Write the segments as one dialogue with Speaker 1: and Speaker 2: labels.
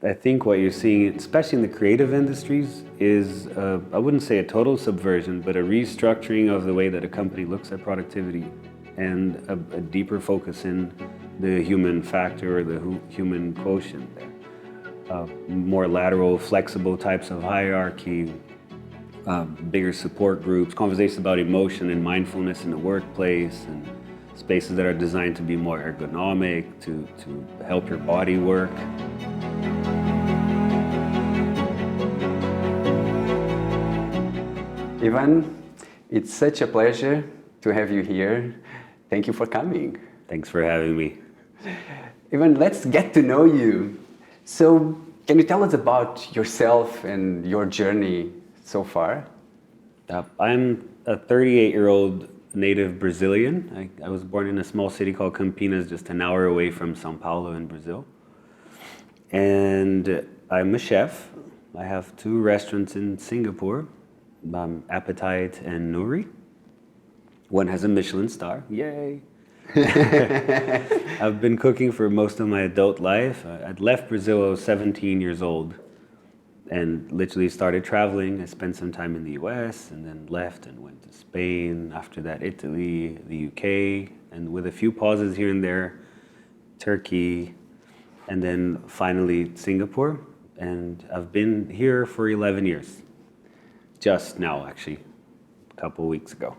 Speaker 1: I think what you're seeing, especially in the creative industries, is I wouldn't say a total subversion, but a restructuring of the way that a company looks at productivity and a deeper focus in the human factor or the human quotient there. More lateral, flexible types of hierarchy, bigger support groups, conversations about emotion and mindfulness in the workplace, and spaces that are designed to be more ergonomic, to help your body work.
Speaker 2: Ivan, it's such a pleasure to have you here. Thank you for coming.
Speaker 1: Thanks for having me.
Speaker 2: Ivan, let's get to know you. So, can you tell us about yourself and your journey so far?
Speaker 1: I'm a 38-year-old native Brazilian. I was born in a small city called Campinas, just an hour away from São Paulo in Brazil. And I'm a chef. I have 2 restaurants in Singapore, Appetite and Nouri. One has a Michelin star, yay! I've been cooking for most of my adult life. I'd left Brazil when I was 17 years old and literally started traveling. I spent some time in the US and then left and went to Spain, after that Italy, the UK, and with a few pauses here and there, Turkey, and then finally Singapore. And I've been here for 11 years. Just now, actually, a couple of weeks ago.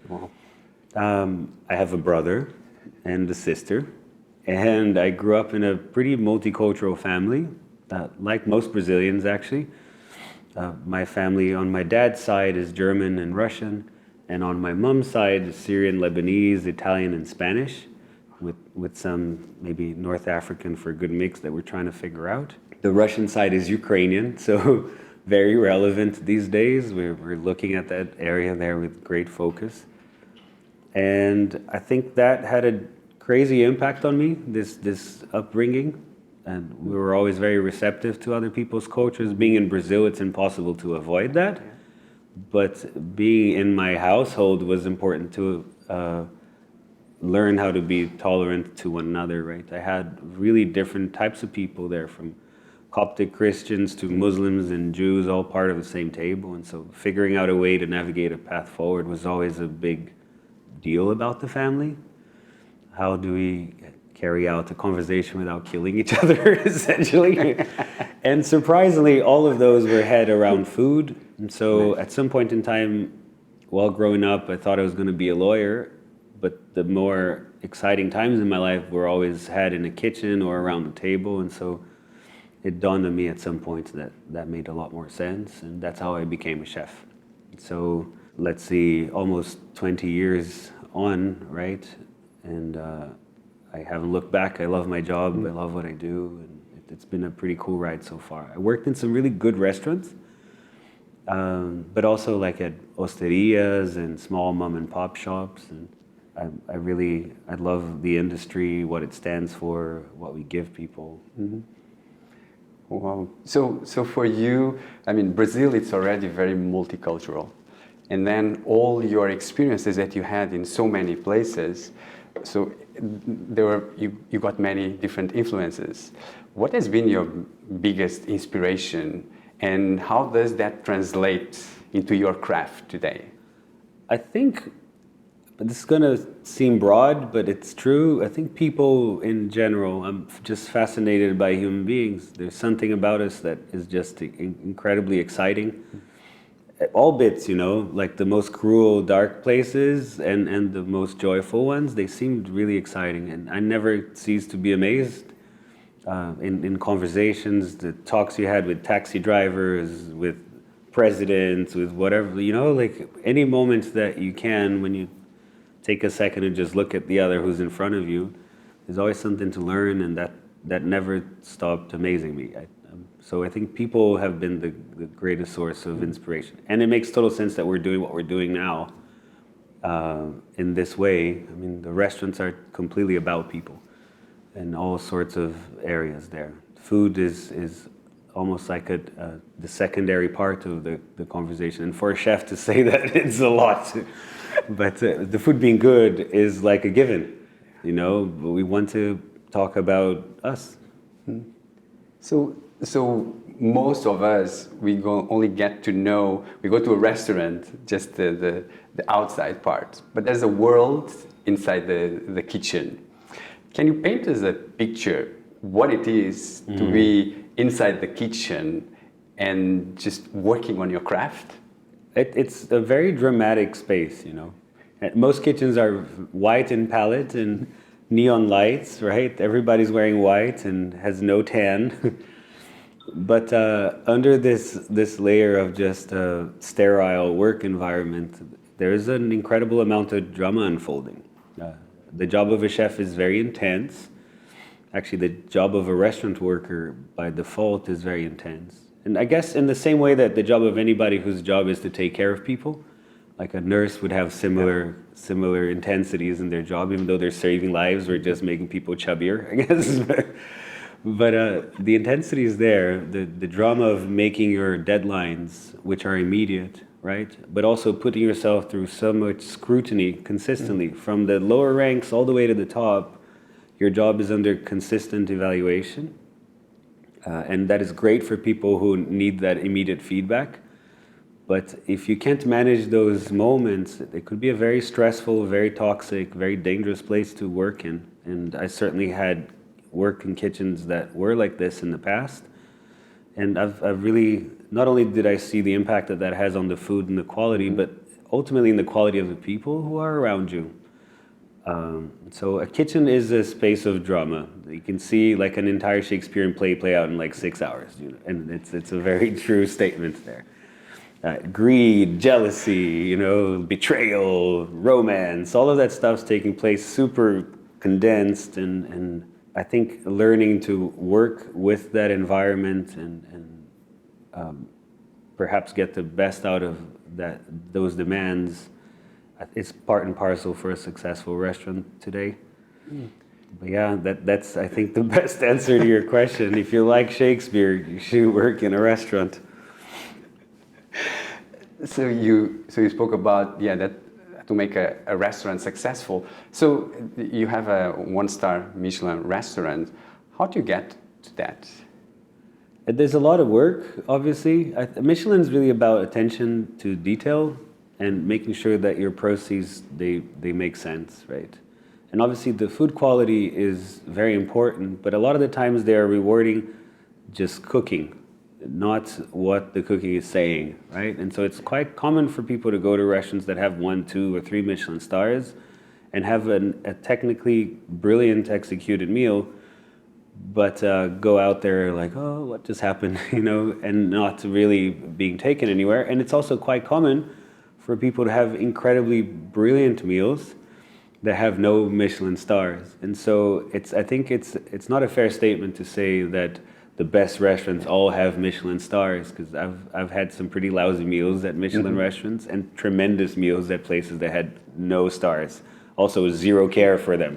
Speaker 2: Wow.
Speaker 1: I have a brother and a sister, and I grew up in a pretty multicultural family, like most Brazilians actually. My family on my dad's side is German and Russian, and on my mom's side is Syrian, Lebanese, Italian, and Spanish, with some maybe North African for a good mix that we're trying to figure out. The Russian side is Ukrainian, so very relevant these days. We're looking at that area there with great focus. And I think that had a crazy impact on me, this upbringing. And we were always very receptive to other people's cultures. Being in Brazil, it's impossible to avoid that. But being in my household was important to learn how to be tolerant to one another, right? I had really different types of people there, from Coptic Christians to Muslims and Jews, all part of the same table. And so figuring out a way to navigate a path forward was always a big deal about the family. How do we carry out a conversation without killing each other, essentially? And surprisingly, all of those were had around food. And so at some point in time, while growing up, I thought I was going to be a lawyer, but the more exciting times in my life were always had in a kitchen or around the table. And so it dawned on me at some point that made a lot more sense, and that's how I became a chef. So let's see, almost 20 years on, right? And I haven't looked back. I love my job. I love what I do, and it's been a pretty cool ride so far. I worked in some really good restaurants, but also like at osterias and small mom and pop shops. And I love the industry, what it stands for, what we give people.
Speaker 2: Mm-hmm. Wow. So for you, I mean, Brazil, it's already very multicultural. And then all your experiences that you had in so many places, so you got many different influences. What has been your biggest inspiration, and how does that translate into your craft today?
Speaker 1: I think, this is going to seem broad, but it's true. I think people in general, I'm just fascinated by human beings. There's something about us that is just incredibly exciting. All bits, like the most cruel, dark places and the most joyful ones, they seemed really exciting. And I never ceased to be amazed in conversations, the talks you had with taxi drivers, with presidents, with whatever, like any moment that you can, when you take a second and just look at the other who's in front of you, there's always something to learn, and that never stopped amazing me. So I think people have been the greatest source of inspiration. And it makes total sense that we're doing what we're doing now in this way. I mean, the restaurants are completely about people in all sorts of areas there. Food is almost like the secondary part of the conversation. And for a chef to say that, it's a lot. But the food being good is like a given, But we want to talk about us.
Speaker 2: So So most of us, only get to know, we go to a restaurant, just the outside part. But there's a world inside the kitchen. Can you paint us a picture what it is to be inside the kitchen and just working on your craft?
Speaker 1: It's a very dramatic space, Most kitchens are white in palette and neon lights, right? Everybody's wearing white and has no tan. But under this layer of just a sterile work environment, there is an incredible amount of drama unfolding. The job of a chef is very intense. Actually, the job of a restaurant worker by default is very intense. And I guess in the same way that the job of anybody whose job is to take care of people, like a nurse would have similar intensities in their job, even though they're saving lives or just making people chubbier, I guess. But the intensity is there, the drama of making your deadlines, which are immediate, right? But also putting yourself through so much scrutiny consistently, from the lower ranks all the way to the top. Your job is under consistent evaluation. And that is great for people who need that immediate feedback. But if you can't manage those moments, it could be a very stressful, very toxic, very dangerous place to work in. And I certainly had work in kitchens that were like this in the past. And I've really, not only did I see the impact that has on the food and the quality, but ultimately in the quality of the people who are around you. So a kitchen is a space of drama. You can see like an entire Shakespearean play out in like 6 hours, and it's a very true statement there. Greed, jealousy, betrayal, romance, all of that stuff's taking place super condensed, and I think learning to work with that environment and perhaps get the best out of those demands, it's part and parcel for a successful restaurant today. But yeah, that's I think the best answer to your question. If you like Shakespeare, you should work in a restaurant.
Speaker 2: So you spoke about that to make a restaurant successful. So you have a 1-star Michelin restaurant. How do you get to that?
Speaker 1: There's a lot of work, obviously. Michelin's really about attention to detail and making sure that your processes, they make sense, right? And obviously the food quality is very important, but a lot of the times they are rewarding just cooking, not what the cooking is saying, right? And so it's quite common for people to go to restaurants that have 1, 2, or 3 Michelin stars and have a technically brilliant executed meal, but go out there like, oh, what just happened, and not really being taken anywhere. And it's also quite common for people to have incredibly brilliant meals that have no Michelin stars. And so I think it's not a fair statement to say that the best restaurants all have Michelin stars, because I've had some pretty lousy meals at Michelin restaurants and tremendous meals at places that had no stars, also zero care for them.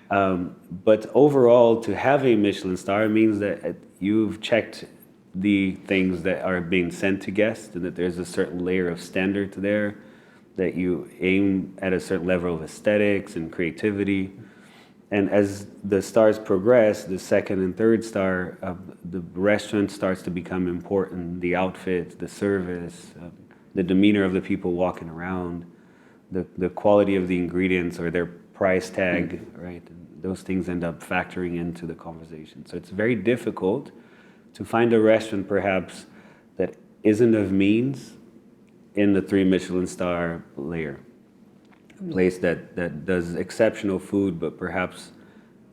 Speaker 1: But overall, to have a Michelin star means that you've checked the things that are being sent to guests, and that there's a certain layer of standard there, that you aim at a certain level of aesthetics and creativity. And as the stars progress, the 2nd and 3rd star, the restaurant starts to become important. The outfit, the service, the demeanor of the people walking around, the quality of the ingredients or their price tag, right? And those things end up factoring into the conversation. So it's very difficult to find a restaurant perhaps that isn't of means in the 3 Michelin star layer. A place that does exceptional food, but perhaps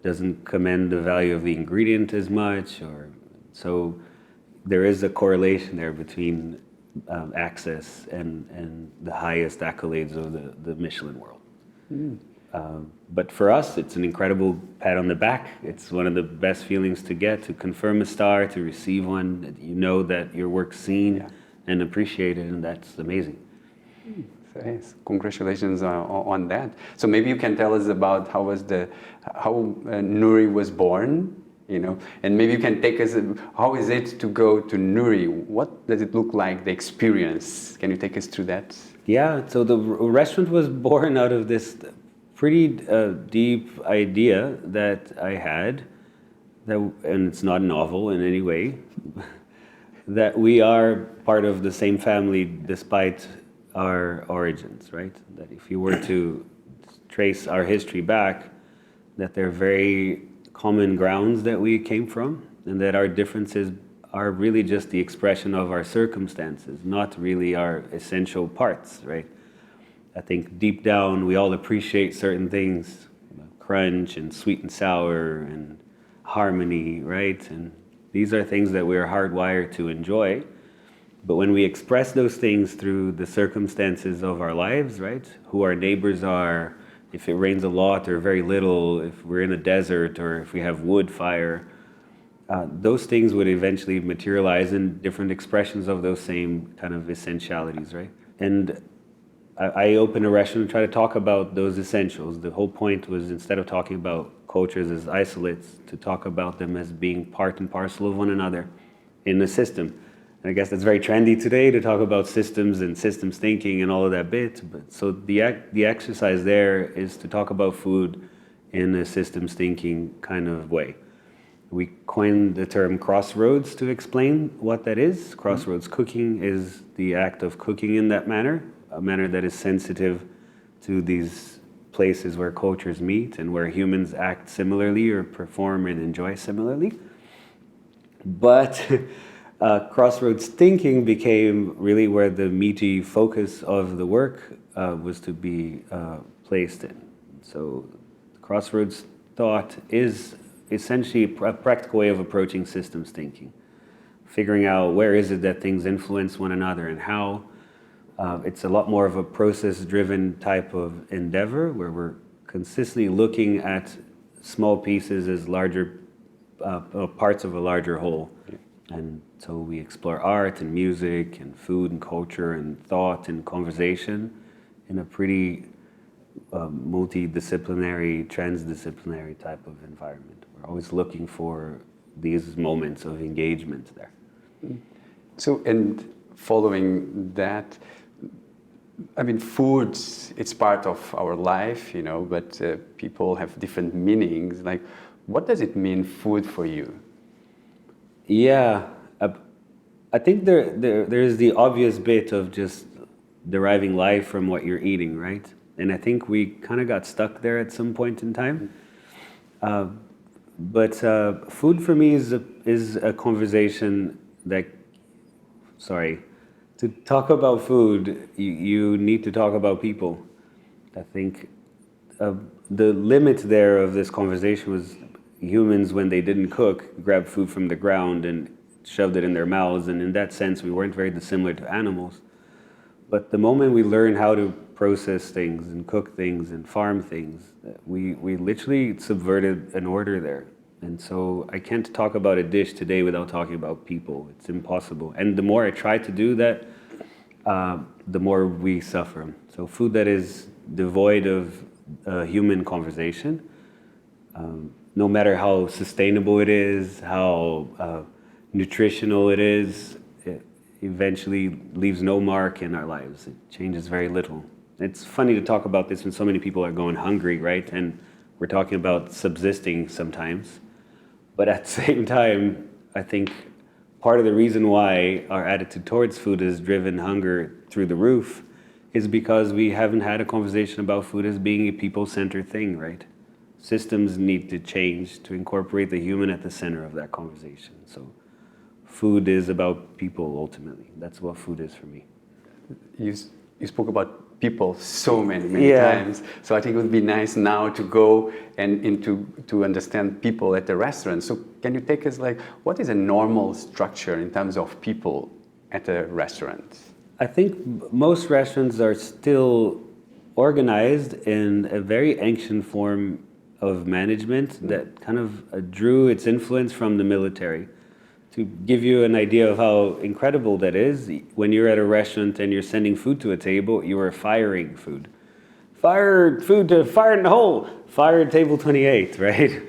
Speaker 1: doesn't commend the value of the ingredient as much, so there is a correlation there between access and the highest accolades of the Michelin world. But for us, it's an incredible pat on the back. It's one of the best feelings to get, to confirm a star, to receive one, that you know that your work's seen and appreciated, and that's amazing.
Speaker 2: So yes, congratulations on that. So maybe you can tell us about how Nouri was born, and maybe you can take us, how is it to go to Nouri? What does it look like, the experience? Can you take us through that?
Speaker 1: Yeah, so the restaurant was born out of this pretty deep idea that I had that, and it's not a novel in any way, that we are part of the same family despite our origins, right? That if you were to trace our history back, that there are very common grounds that we came from, and that our differences are really just the expression of our circumstances, not really our essential parts, right? I think deep down we all appreciate certain things, crunch and sweet and sour and harmony, right? And these are things that we're hardwired to enjoy. But when we express those things through the circumstances of our lives, right? Who our neighbors are, if it rains a lot or very little, if we're in a desert or if we have wood fire, those things would eventually materialize in different expressions of those same kind of essentialities, right? And I opened a restaurant to try to talk about those essentials. The whole point was, instead of talking about cultures as isolates, to talk about them as being part and parcel of one another in the system. And I guess that's very trendy today to talk about systems and systems thinking and all of that bit. But so the exercise there is to talk about food in a systems thinking kind of way. We coined the term crossroads to explain what that is. Crossroads cooking is the act of cooking in that manner, a manner that is sensitive to these places where cultures meet and where humans act similarly or perform and enjoy similarly. But crossroads thinking became really where the meaty focus of the work was to be placed in. So crossroads thought is essentially a practical way of approaching systems thinking, figuring out where is it that things influence one another and how. It's a lot more of a process-driven type of endeavor where we're consistently looking at small pieces as larger parts of a larger whole. And so we explore art and music and food and culture and thought and conversation in a pretty multidisciplinary, transdisciplinary type of environment. We're always looking for these moments of engagement there.
Speaker 2: So, and following that, I mean, food, it's part of our life, you know, but people have different meanings. Like, what does it mean, food, for you?
Speaker 1: Yeah, I think there's the obvious bit of just deriving life from what you're eating, right? And I think we kind of got stuck there at some point in time. But food for me is a conversation that, to talk about food, you need to talk about people. I think the limit there of this conversation was humans, when they didn't cook, grabbed food from the ground and shoved it in their mouths. And in that sense, we weren't very dissimilar to animals. But the moment we learn how to process things and cook things and farm things, we literally subverted an order there. And so I can't talk about a dish today without talking about people. It's impossible. And the more I try to do that, the more we suffer. So food that is devoid of human conversation, no matter how sustainable it is, how nutritional it is, it eventually leaves no mark in our lives. It changes very little. It's funny to talk about this when so many people are going hungry, right? And we're talking about subsisting sometimes. But at the same time, I think part of the reason why our attitude towards food has driven hunger through the roof is because we haven't had a conversation about food as being a people-centered thing, right? Systems need to change to incorporate the human at the center of that conversation. So food is about people ultimately. That's what food is for me.
Speaker 2: You spoke about people so many times. So I think it would be nice now to go and to understand people at the restaurant. So can you take us, like, what is a normal structure in terms of people at a restaurant?
Speaker 1: I think most restaurants are still organized in a very ancient form of management that kind of drew its influence from the military. To give you an idea of how incredible that is, when you're at a restaurant and you're sending food to a table, you are firing food. Fire food to fire in the hole, fire table 28, right?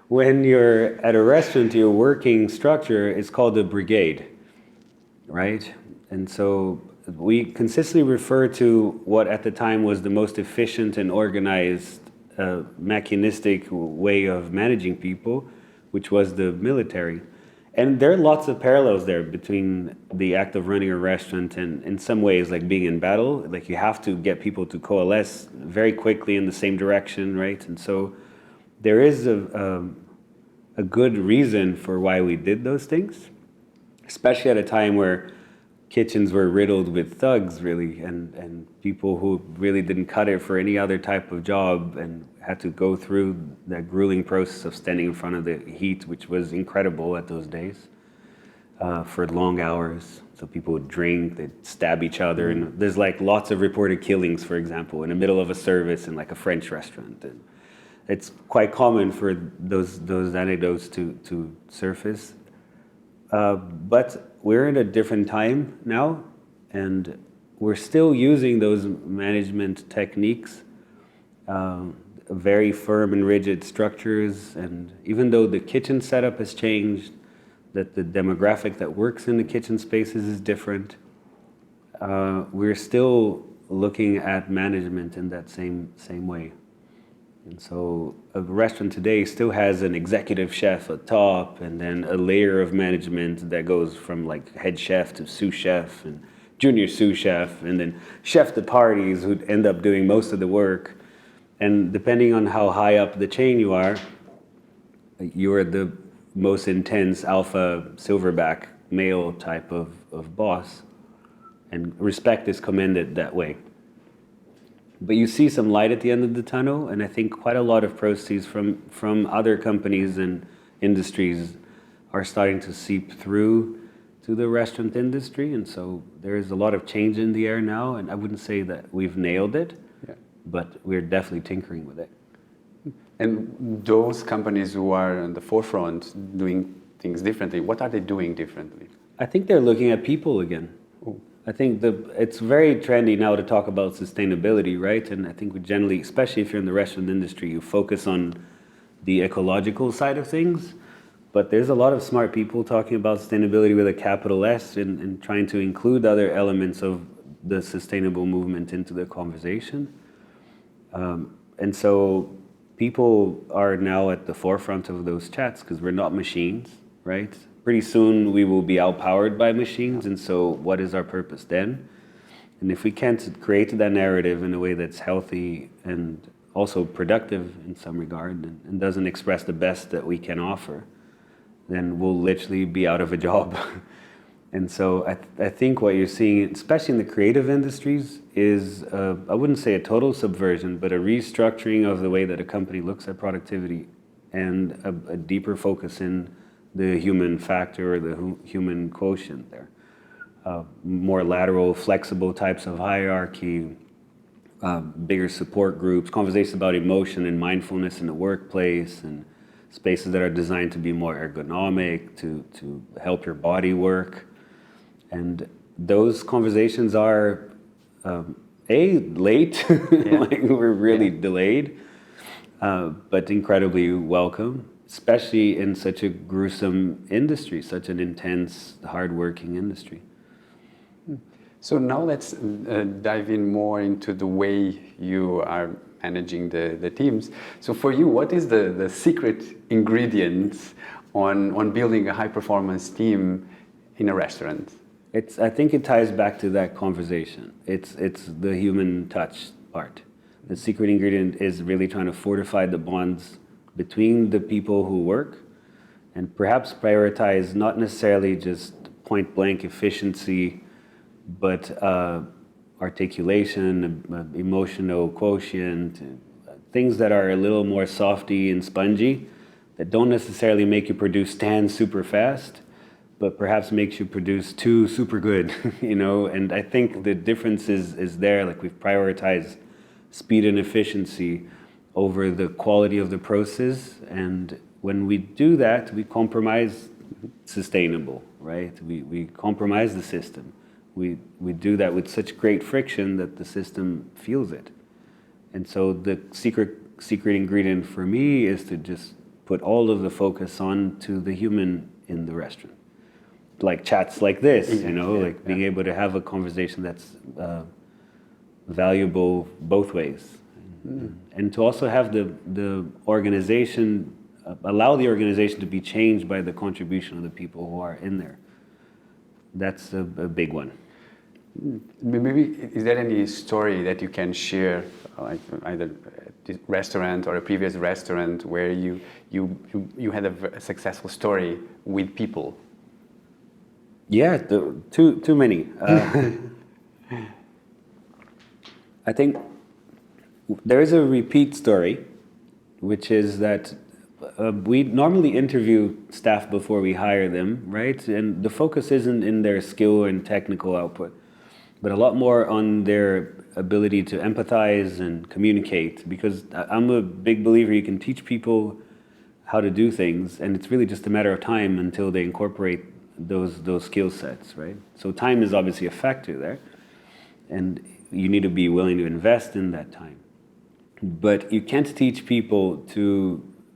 Speaker 1: When you're at a restaurant, your working structure is called a brigade, right? And so we consistently refer to what at the time was the most efficient and organized mechanistic way of managing people which was the military. And there are lots of parallels there between the act of running a restaurant and, in some ways, like being in battle. Like you have to get people to coalesce very quickly in the same direction, right? And so there is a good reason for why we did those things, especially at a time where kitchens were riddled with thugs, really, and people who really didn't cut it for any other type of job and had to go through that grueling process of standing in front of the heat, which was incredible at those days, for long hours. So people would drink, they'd stab each other, and there's like lots of reported killings, for example, in the middle of a service in like a French restaurant. And it's quite common for those anecdotes to surface. But we're in a different time now, and we're still using those management techniques, very firm and rigid structures. And even though the kitchen setup has changed, that the demographic that works in the kitchen spaces is different, we're still looking at management in that same way. And so a restaurant today still has an executive chef at top, and then a layer of management that goes from like head chef to sous chef and junior sous chef, and then chef de parties who end up doing most of the work. And depending on how high up the chain you are the most intense alpha silverback male type of boss, and respect is commended that way. But you see some light at the end of the tunnel, and I think quite a lot of proceeds from other companies and industries are starting to seep through to the restaurant industry, and so there is a lot of change in the air now, and I wouldn't say that we've nailed it, but we're definitely tinkering with it.
Speaker 2: And those companies who are on the forefront doing things differently, what are they doing differently?
Speaker 1: I think they're looking at people again. I think it's very trendy now to talk about sustainability, right? And I think we generally, especially if you're in the restaurant industry, you focus on the ecological side of things. But there's a lot of smart people talking about sustainability with a capital S and trying to include other elements of the sustainable movement into the conversation. And so people are now at the forefront of those chats because we're not machines, right? Pretty soon we will be outpowered by machines, and so what is our purpose then? And if we can't create that narrative in a way that's healthy and also productive in some regard and doesn't express the best that we can offer, then we'll literally be out of a job. And so I think what you're seeing, especially in the creative industries, is I wouldn't say a total subversion, but a restructuring of the way that a company looks at productivity and a deeper focus in the human factor or the human quotient there. More lateral, flexible types of hierarchy, bigger support groups, conversations about emotion and mindfulness in the workplace, and spaces that are designed to be more ergonomic, to help your body work. And those conversations are, late, like we're really delayed, but incredibly welcome, especially in such a gruesome industry, such an intense, hardworking industry.
Speaker 2: So now let's dive in more into the way you are managing the teams. So for you, what is the secret ingredients on building a high-performance team in a restaurant?
Speaker 1: I think it ties back to that conversation. It's the human touch part. The secret ingredient is really trying to fortify the bonds between the people who work, and perhaps prioritize not necessarily just point blank efficiency, but articulation, emotional quotient, things that are a little more softy and spongy, that don't necessarily make you produce 10 super fast, but perhaps makes you produce 2 super good, and I think the difference is there. Like, we've prioritized speed and efficiency over the quality of the process, and when we do that, we compromise sustainable, right? We compromise the system. We do that with such great friction that the system feels it. And so the secret ingredient for me is to just put all of the focus on to the human in the restaurant. Like chats like this, being able to have a conversation that's valuable both ways. And to also have the organization allow the organization to be changed by the contribution of the people who are in there. That's a big one.
Speaker 2: Maybe is there any story that you can share, like either a restaurant or a previous restaurant where you had a successful story with people?
Speaker 1: Yeah, too many. I think there is a repeat story, which is that we normally interview staff before we hire them, right? And the focus isn't in their skill and technical output, but a lot more on their ability to empathize and communicate. Because I'm a big believer you can teach people how to do things, and it's really just a matter of time until they incorporate those skill sets, right? So time is obviously a factor there, and you need to be willing to invest in that time. But you can't teach people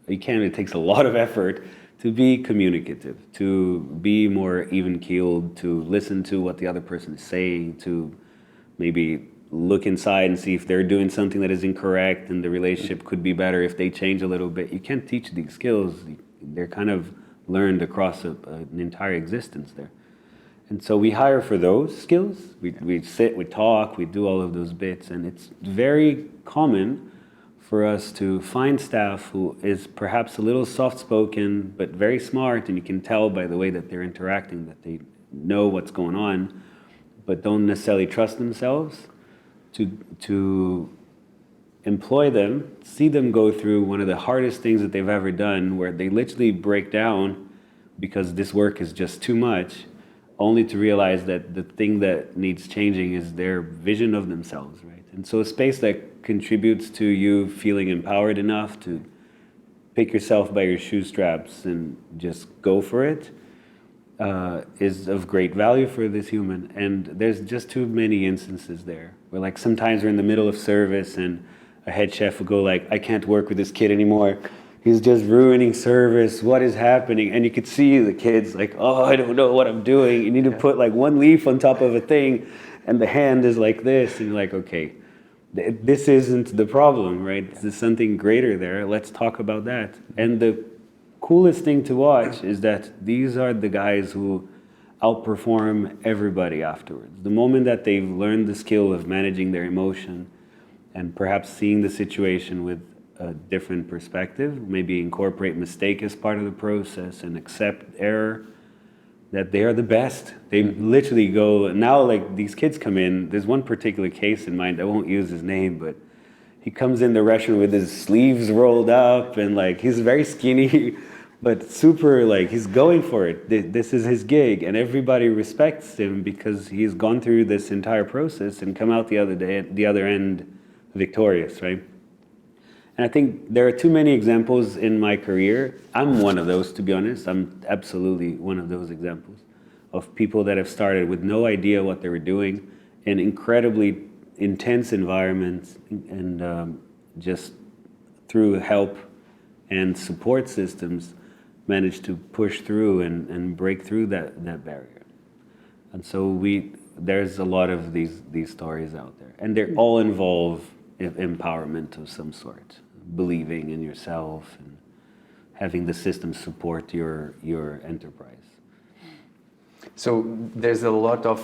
Speaker 1: it takes a lot of effort to be communicative, to be more even-keeled, to listen to what the other person is saying, to maybe look inside and see if they're doing something that is incorrect and the relationship could be better if they change a little bit. You can't teach these skills. They're kind of learned across an entire existence there. And so we hire for those skills. We sit, we talk, we do all of those bits, and it's very common for us to find staff who is perhaps a little soft-spoken, but very smart, and you can tell by the way that they're interacting that they know what's going on, but don't necessarily trust themselves, to employ them, see them go through one of the hardest things that they've ever done, where they literally break down because this work is just too much, only to realize that the thing that needs changing is their vision of themselves, right? And so a space that contributes to you feeling empowered enough to pick yourself by your shoestraps and just go for it is of great value for this human. And there's just too many instances there where, like, sometimes we're in the middle of service and a head chef will go like, I can't work with this kid anymore. He's just ruining service. What is happening? And you could see the kids like, oh, I don't know what I'm doing. You need to put like one leaf on top of a thing and the hand is like this. And you're like, okay, this isn't the problem, right? There's something greater there. Let's talk about that. And the coolest thing to watch is that these are the guys who outperform everybody afterwards. The moment that they've learned the skill of managing their emotion and perhaps seeing the situation with a different perspective, maybe incorporate mistake as part of the process and accept error, that they are the best. They literally go, now like these kids come in, there's one particular case in mind, I won't use his name, but he comes in the restaurant with his sleeves rolled up and like he's very skinny, but super like he's going for it. This is his gig and everybody respects him because he's gone through this entire process and come out the other end victorious, right? And I think there are too many examples in my career. I'm one of those, to be honest. I'm absolutely one of those examples of people that have started with no idea what they were doing in incredibly intense environments and just through help and support systems managed to push through and break through that barrier. And so there's a lot of these stories out there. And they all involve empowerment of some sort, believing in yourself and having the system support your enterprise.
Speaker 2: So there's a lot of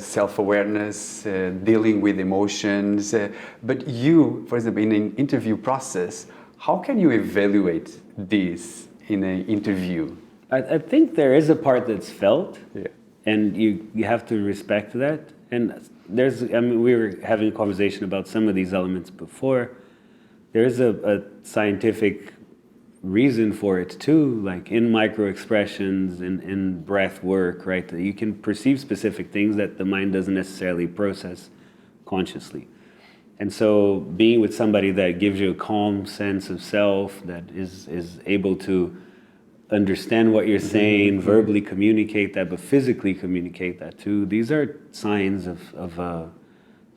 Speaker 2: self-awareness, dealing with emotions, but you, for example, in an interview process, how can you evaluate this in an interview?
Speaker 1: I think there is a part that's felt,
Speaker 2: yeah.
Speaker 1: And you have to respect that. And we were having a conversation about some of these elements before. There's a scientific reason for it too, like in micro expressions, in breath work, right? That you can perceive specific things that the mind doesn't necessarily process consciously. And so being with somebody that gives you a calm sense of self, that is able to understand what you're saying, verbally communicate that, but physically communicate that too. These are signs of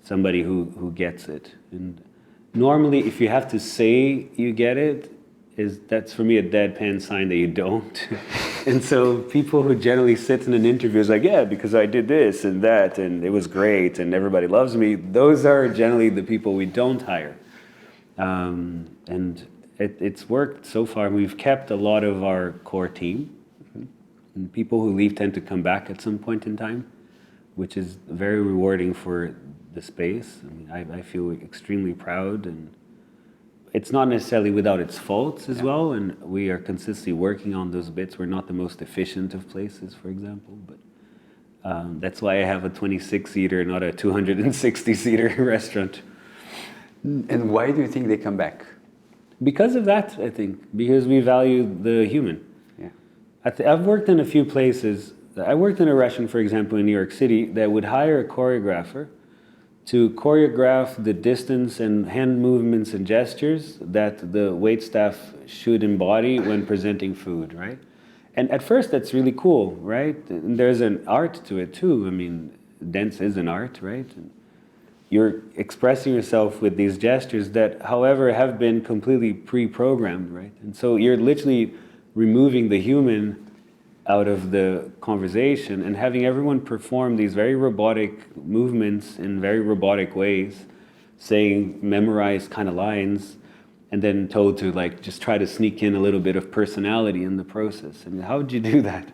Speaker 1: somebody who gets it. And normally, if you have to say you get it, that's for me a deadpan sign that you don't. And so people who generally sit in an interview is like, yeah, because I did this and that, and it was great, and everybody loves me. Those are generally the people we don't hire. And it's worked so far. We've kept a lot of our core team. And people who leave tend to come back at some point in time, which is very rewarding for the space. I mean, I feel extremely proud, and it's not necessarily without its faults as well, and we are consistently working on those bits. We're not the most efficient of places, for example, but that's why I have a 26-seater, not a 260-seater restaurant.
Speaker 2: And why do you think they come back?
Speaker 1: Because of that, I think, because we value the human.
Speaker 2: Yeah.
Speaker 1: I've worked in a few places. I worked in a restaurant, for example, in New York City, that would hire a choreographer to choreograph the distance and hand movements and gestures that the wait staff should embody when presenting food, right? And at first, that's really cool, right? And there's an art to it too. I mean, dance is an art, right? And you're expressing yourself with these gestures that, however, have been completely pre-programmed, right? And so you're literally removing the human out of the conversation and having everyone perform these very robotic movements in very robotic ways, saying memorized kind of lines, and then told to like just try to sneak in a little bit of personality in the process. I mean, how would you do that?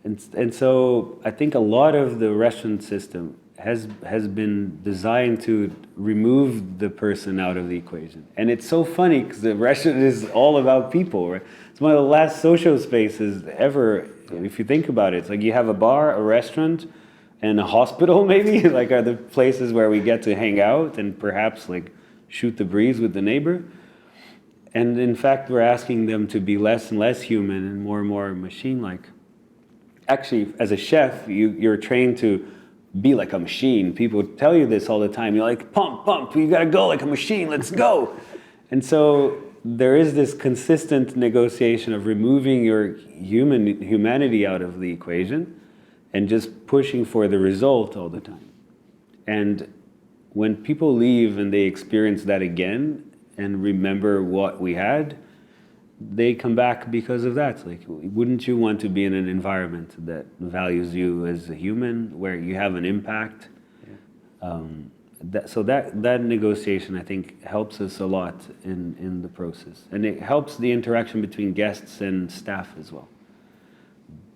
Speaker 1: And so I think a lot of the restaurant system has been designed to remove the person out of the equation. And it's so funny because the restaurant is all about people, right? It's one of the last social spaces ever, if you think about it. It's like you have a bar, a restaurant, and a hospital maybe, like are the places where we get to hang out and perhaps like shoot the breeze with the neighbor. And in fact, we're asking them to be less and less human and more machine-like. Actually, as a chef, you're trained to be like a machine. People tell you this all the time. You're like, pump, you gotta go like a machine, let's go. And so there is this consistent negotiation of removing your humanity out of the equation and just pushing for the result all the time. And when people leave and they experience that again and remember what we had, they come back because of that. Like, wouldn't you want to be in an environment that values you as a human, where you have an impact? Yeah. That negotiation, I think, helps us a lot in the process. And it helps the interaction between guests and staff as well.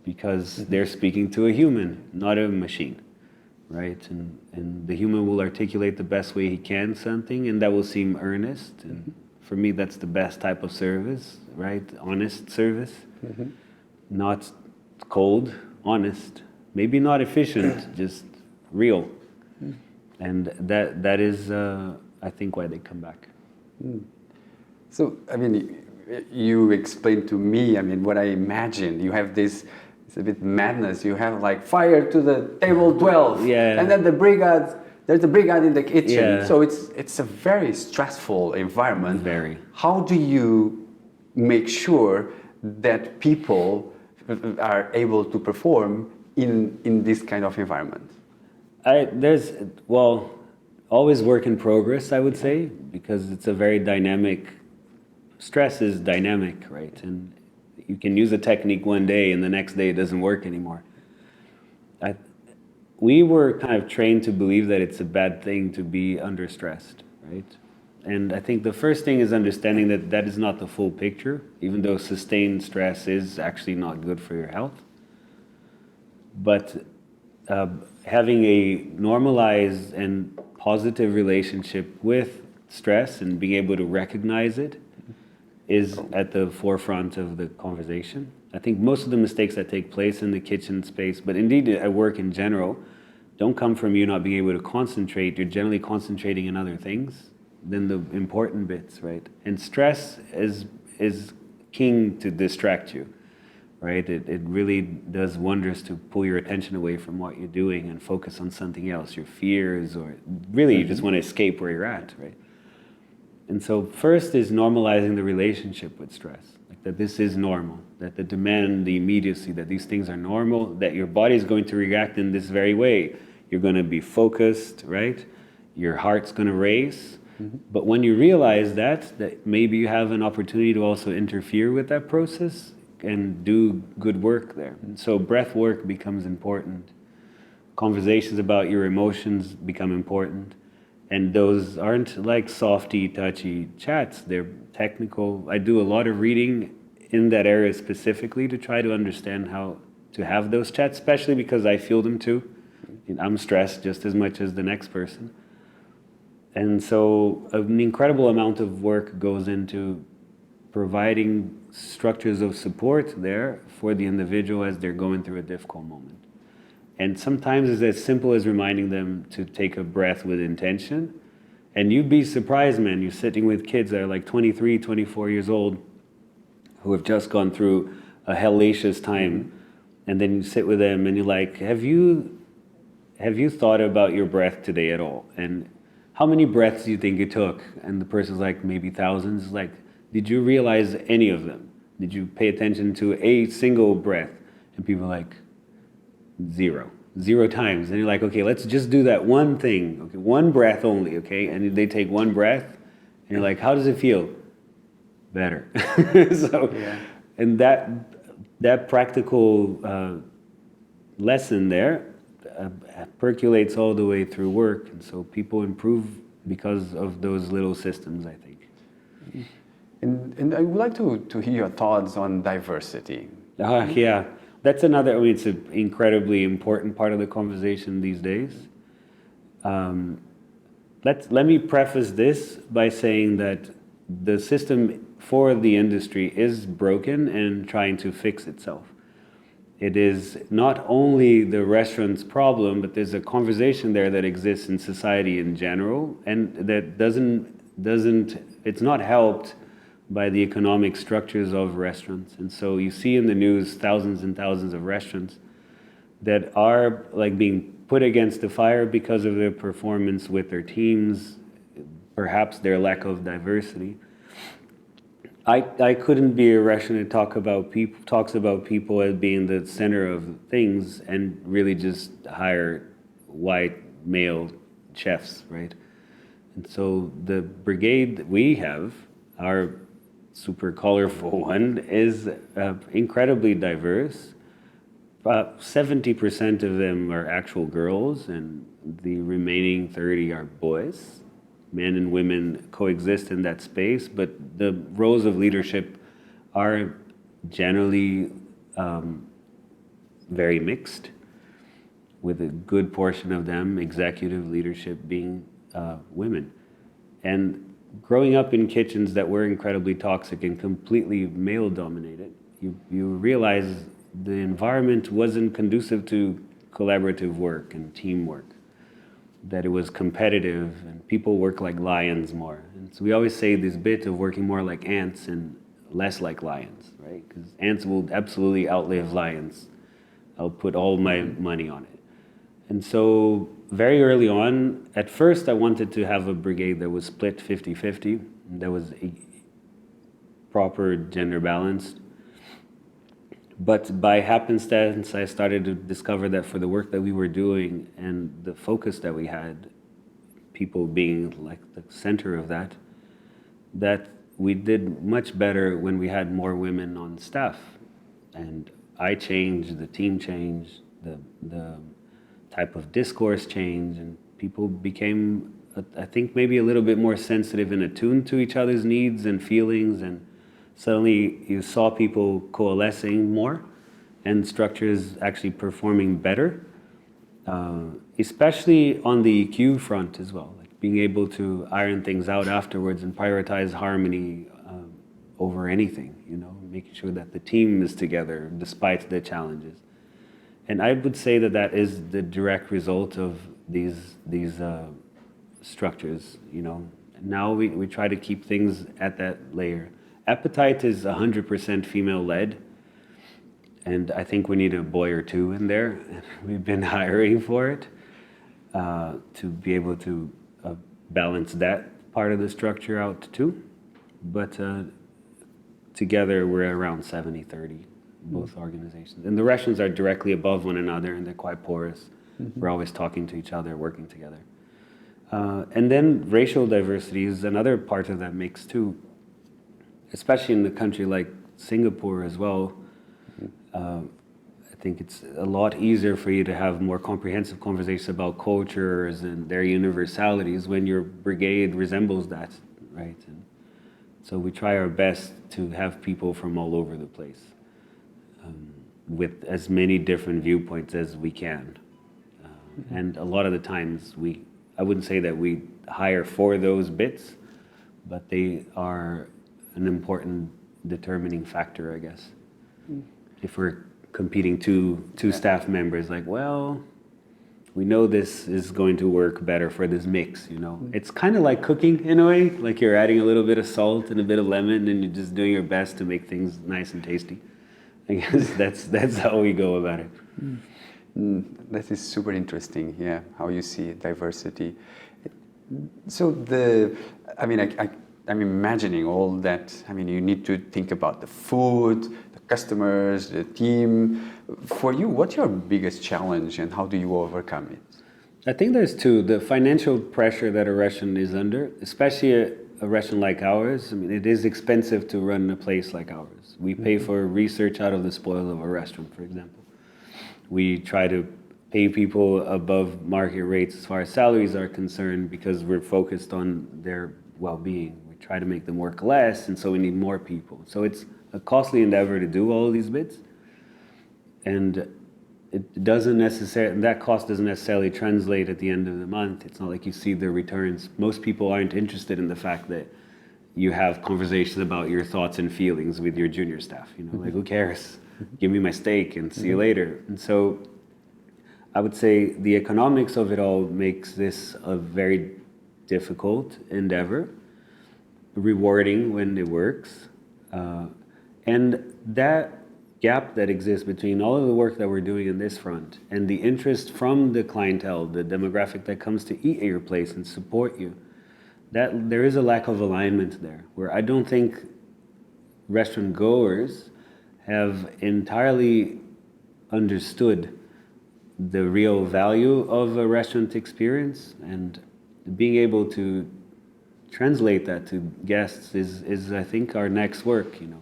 Speaker 1: Because they're speaking to a human, not a machine, right? And the human will articulate the best way he can something, and that will seem earnest. And for me, that's the best type of service, right? Honest service, not cold, honest. Maybe not efficient, just real. And that is, I think, why they come back.
Speaker 2: So, I mean, you explained to me, I mean, what I imagined. You have this, it's a bit madness. You have like fire to the table 12.
Speaker 1: Yeah.
Speaker 2: And then there's a brigade in the kitchen.
Speaker 1: Yeah.
Speaker 2: So it's a very stressful environment.
Speaker 1: Very.
Speaker 2: How do you make sure that people are able to perform in this kind of environment?
Speaker 1: Always work in progress, I would say, because it's a very dynamic, stress is dynamic, right? And you can use a technique one day and the next day it doesn't work anymore. We were kind of trained to believe that it's a bad thing to be under stressed, right? And I think the first thing is understanding that that is not the full picture, even though sustained stress is actually not good for your health. But having a normalized and positive relationship with stress and being able to recognize it is at the forefront of the conversation. I think most of the mistakes that take place in the kitchen space, but indeed at work in general, don't come from you not being able to concentrate. You're generally concentrating on other things than the important bits, right? And stress is king to distract you, right? It really does wonders to pull your attention away from what you're doing and focus on something else, your fears, or really you just want to escape where you're at, right? And so first is normalizing the relationship with stress, like that this is normal, that the demand, the immediacy, that these things are normal, that your body is going to react in this very way. You're going to be focused, right? Your heart's going to race. But when you realize that maybe you have an opportunity to also interfere with that process and do good work there. And so breath work becomes important. Conversations about your emotions become important. And those aren't like softy, touchy chats. They're technical. I do a lot of reading in that area specifically to try to understand how to have those chats, especially because I feel them too. I'm stressed just as much as the next person. And so an incredible amount of work goes into providing structures of support there for the individual as they're going through a difficult moment. And sometimes it's as simple as reminding them to take a breath with intention. And you'd be surprised, man, you're sitting with kids that are like 23, 24 years old who have just gone through a hellacious time. And then you sit with them and you're like, have you thought about your breath today at all? And how many breaths do you think you took? And the person's like, maybe thousands. Like, did you realize any of them? Did you pay attention to a single breath? And people are like, zero times. And you're like, okay, let's just do that one thing. Okay, one breath only, okay? And they take one breath, and you're like, how does it feel? Better. So, yeah. And that practical lesson there percolates all the way through work, and so people improve because of those little systems, I think.
Speaker 2: And I would like to hear your thoughts on diversity.
Speaker 1: Yeah, that's another, I mean, it's an incredibly important part of the conversation these days. Let me preface this by saying that the system for the industry is broken and trying to fix itself. It is not only the restaurant's problem, but there's a conversation there that exists in society in general, and that it's not helped by the economic structures of restaurants. And so you see in the news thousands and thousands of restaurants that are like being put against the fire because of their performance with their teams, perhaps their lack of diversity. I couldn't be a restaurant that talks about people as being the center of things and really just hire white male chefs, right? And so the brigade that we have, our super colorful one, is incredibly diverse. 70% of them are actual girls, and the remaining 30 are boys. Men and women coexist in that space, but the roles of leadership are generally very mixed, with a good portion of them, executive leadership, being women. And growing up in kitchens that were incredibly toxic and completely male-dominated, you realize the environment wasn't conducive to collaborative work and teamwork, that it was competitive and people work like lions more. And so we always say this bit of working more like ants and less like lions, right? Because ants will absolutely outlive lions. I'll put all my money on it. And so very early on, at first I wanted to have a brigade that was split 50-50, that was proper gender balanced. But by happenstance, I started to discover that for the work that we were doing and the focus that we had, people being like the center of that we did much better when we had more women on staff. And I changed, the team changed, the type of discourse changed, and people became, I think, maybe a little bit more sensitive and attuned to each other's needs and feelings, and suddenly you saw people coalescing more and structures actually performing better, especially on the EQ front as well, like being able to iron things out afterwards and prioritize harmony over anything, making sure that the team is together despite the challenges. And I would say that is the direct result of these structures. Now we try to keep things at that layer. Appetite is 100% female-led, and I think we need a boy or two in there. We've been hiring for it to be able to balance that part of the structure out too. But together we're around 70-30, both organizations. And the restaurants are directly above one another, and they're quite porous. Mm-hmm. We're always talking to each other, working together. And then racial diversity is another part of that mix too, especially in a country like Singapore as well. I think it's a lot easier for you to have more comprehensive conversations about cultures and their universalities when your brigade resembles that, right? And so we try our best to have people from all over the place, with as many different viewpoints as we can. And a lot of the times I wouldn't say that we hire for those bits, but they are an important determining factor, I guess. If we're competing two staff members, like, well, we know this is going to work better for this mix, you know. It's kind of like cooking in a way, like you're adding a little bit of salt and a bit of lemon and you're just doing your best to make things nice and tasty. I guess that's how we go about it.
Speaker 2: That is super interesting, yeah, how you see diversity. So I'm imagining all that. I mean, you need to think about the food, the customers, the team. For you, what's your biggest challenge and how do you overcome it?
Speaker 1: I think there's two. The financial pressure that a restaurant is under, especially a restaurant like ours. I mean, it is expensive to run a place like ours. We pay for research out of the spoils of a restaurant, for example. We try to pay people above market rates as far as salaries are concerned because we're focused on their well-being. We try to make them work less, and so we need more people. So it's a costly endeavor to do all of these bits, and that cost doesn't necessarily translate at the end of the month. It's not like you see the returns. Most people aren't interested in the fact that you have conversations about your thoughts and feelings with your junior staff. You know, like, who cares? Give me my steak and see you later. And so I would say the economics of it all makes this a very difficult endeavor, rewarding when it works. And that gap that exists between all of the work that we're doing in this front and the interest from the clientele, the demographic that comes to eat at your place and support you, that there is a lack of alignment there, where I don't think restaurant goers have entirely understood the real value of a restaurant experience, and being able to translate that to guests is I think our next work, you know.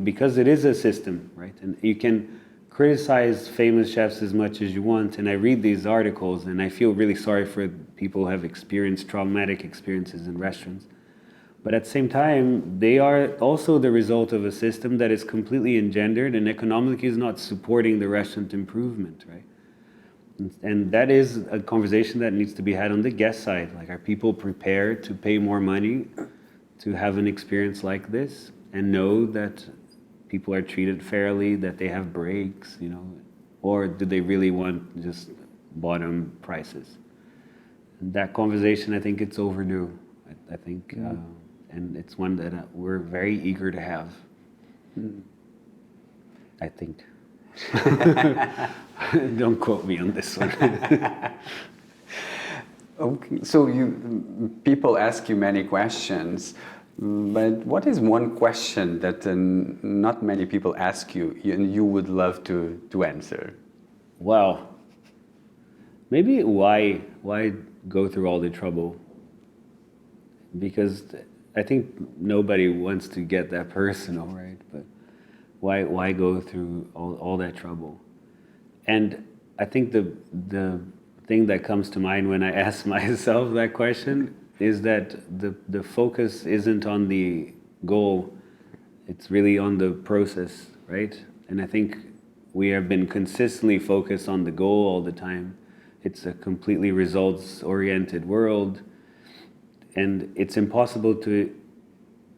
Speaker 1: Because it is a system, right? And you can criticize famous chefs as much as you want, and I read these articles and I feel really sorry for people who have experienced traumatic experiences in restaurants. But at the same time, they are also the result of a system that is completely engendered and economically is not supporting the restaurant improvement, right? And that is a conversation that needs to be had on the guest side. Like, are people prepared to pay more money to have an experience like this and know that people are treated fairly, that they have breaks, you know? Or do they really want just bottom prices? And that conversation, I think it's overdue. I think... and it's one that we're very eager to have. I think. Don't quote me on this one.
Speaker 2: Okay, so people ask you many questions, but what is one question that not many people ask you and you would love to answer?
Speaker 1: Wow. Maybe why go through all the trouble? Because I think nobody wants to get that personal, right? But why go through all that trouble? And I think the thing that comes to mind when I ask myself that question is that the focus isn't on the goal, it's really on the process, right? And I think we have been consistently focused on the goal all the time. It's a completely results-oriented world. And it's impossible to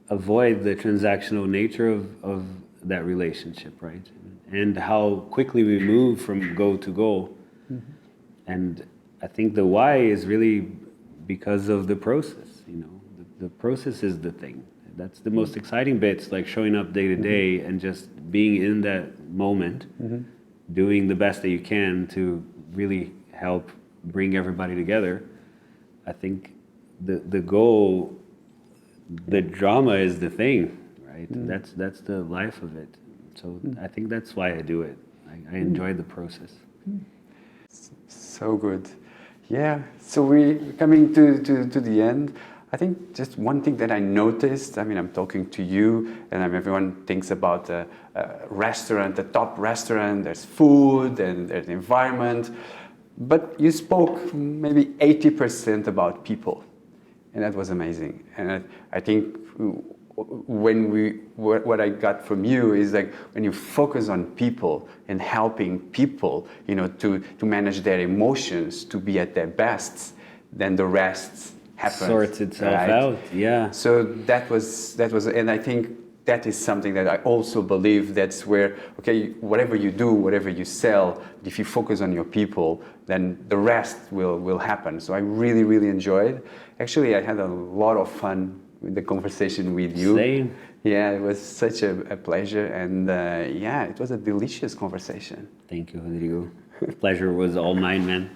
Speaker 1: avoid the transactional nature of that relationship, right? And how quickly we move from goal to goal. And I think the why is really because of the process, you know. The process is the thing. That's the most exciting bits, like showing up day to day and just being in that moment, doing the best that you can to really help bring everybody together. I think the goal, the drama is the thing, right? That's the life of it. So I think that's why I do it. I enjoy the process.
Speaker 2: So good. Yeah, so we're coming to the end. I think just one thing that I noticed, I mean, I'm talking to you, and everyone thinks about a restaurant, a top restaurant, there's food and there's the environment, but you spoke maybe 80% about people, and that was amazing. And I think what I got from you is like when you focus on people and helping people, you know, to manage their emotions, to be at their best, then the rest happens.
Speaker 1: Sorts itself
Speaker 2: right?
Speaker 1: out, yeah.
Speaker 2: So that was, and I think that is something that I also believe that's where, okay, whatever you do, whatever you sell, if you focus on your people, then the rest will happen. So I really, really enjoyed. Actually, I had a lot of fun with the conversation with you.
Speaker 1: Same.
Speaker 2: Yeah, it was such a pleasure, and yeah, it was a delicious conversation.
Speaker 1: Thank you, Rodrigo. Pleasure was all mine, man.